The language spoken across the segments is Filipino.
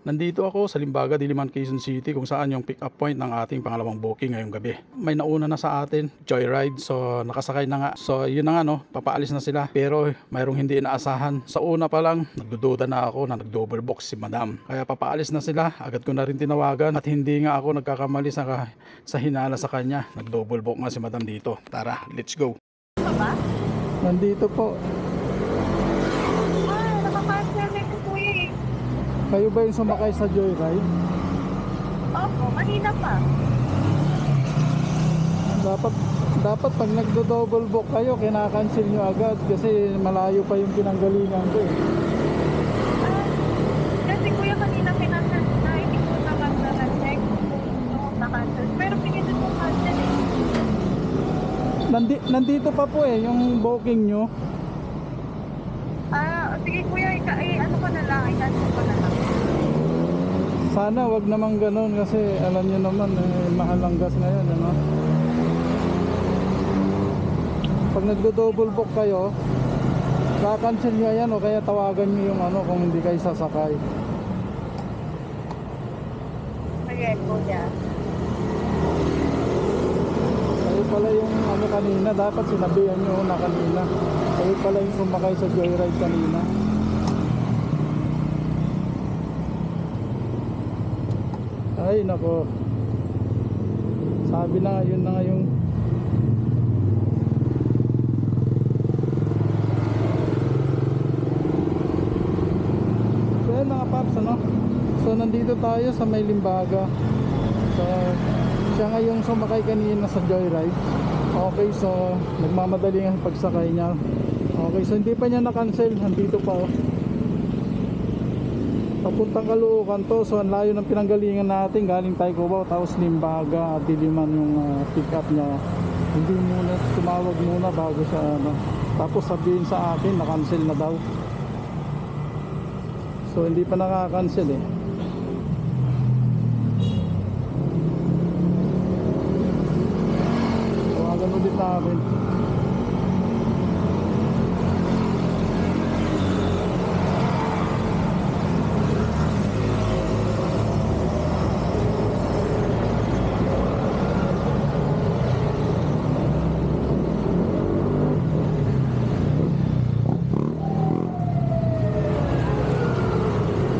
Nandito ako sa Limbaga, Diliman, Quezon City kung saan yung pick up point ng ating pangalawang booking ngayong gabi. May nauna na sa atin, Joyride, so nakasakay na nga. So yun na nga no, papaalis na sila pero mayroong hindi inaasahan. Sa una pa lang, nagdududa na ako na nag-double book si Madam. Kaya papaalis na sila, agad ko na rin tinawagan at hindi nga ako nagkakamali sa hinala sa kanya. Nag-double book nga si Madam dito. Tara, let's go. Ano ba? Nandito po. Nakaparcel na ito kuya eh. Kayo ba yung sumakay sa Joyride? Opo, kanina pa. Dapat pag nagdo-double book kayo, kinakancel nyo agad kasi malayo pa yung pinanggalingan ko eh. Kasi kuya kanina pinansel na, hindi ko naman na-check kung na-cancel. Pero pinindot ko cancel eh. Nandito pa po eh, yung booking nyo. Sige kuya, ano ko na lang, i-cancel ko na lang. Sana wag naman ganun kasi alam nyo naman mahal ang gas ngayon, ano? Pag nagdo-double book kayo, kakancel nyo yan o kaya tawagan nyo yung ano kung hindi kayo sasakay. Sige kuya. Kayo pala yung ano kanina, dapat sinabihan nyo na kanina. Kayo pala yung sumakay sa Joyride kanina. Ay nako. Sabi na yun na nga yung so yun mga paps, ano? So nandito tayo sa may Limbaga. So siya nga yung sumakay kanina sa Joyride. Okay, so nagmamadali ang pagsakay niya. Okay, so hindi pa niya na-cancel. Nandito pa oh. Papuntang Caloocan to. So ang layo ng pinanggalingan natin. Galing tayo Cubao, tapos Limbaga at Diliman yung pick up niya. Hindi muna, tumawag muna bago siya ano. Tapos sabihin sa akin na-cancel na daw. So hindi pa nakaka-cancel eh. Tawagan ulit namin.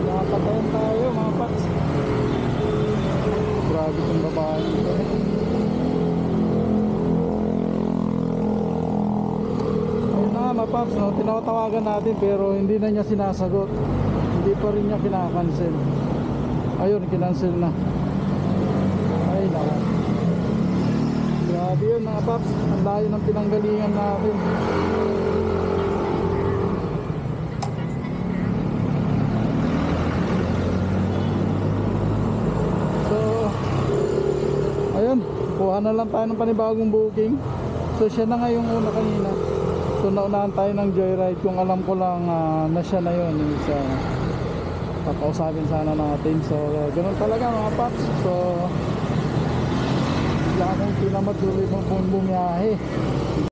Nakapatayan tayo mga pats. Grabe itong babae ito. Ayun na nga mga paps, no? Tinatawagan natin pero hindi na niya sinasagot. Hindi pa rin niya kinakancel. Ayun, kinancel na. Ay naka. Grabe yun mga paps. Ang layo ng pinanggalingan natin. Ayun, kuha na lang tayo ng panibagong booking. So siya na nga yung una kanina. So naunahan tayo ng Joyride. Kung alam ko lang na siya na yun sa pakausapin sana natin. So ganun talaga mga paps. So bigla akong pinamatuloy ng bumiyahe.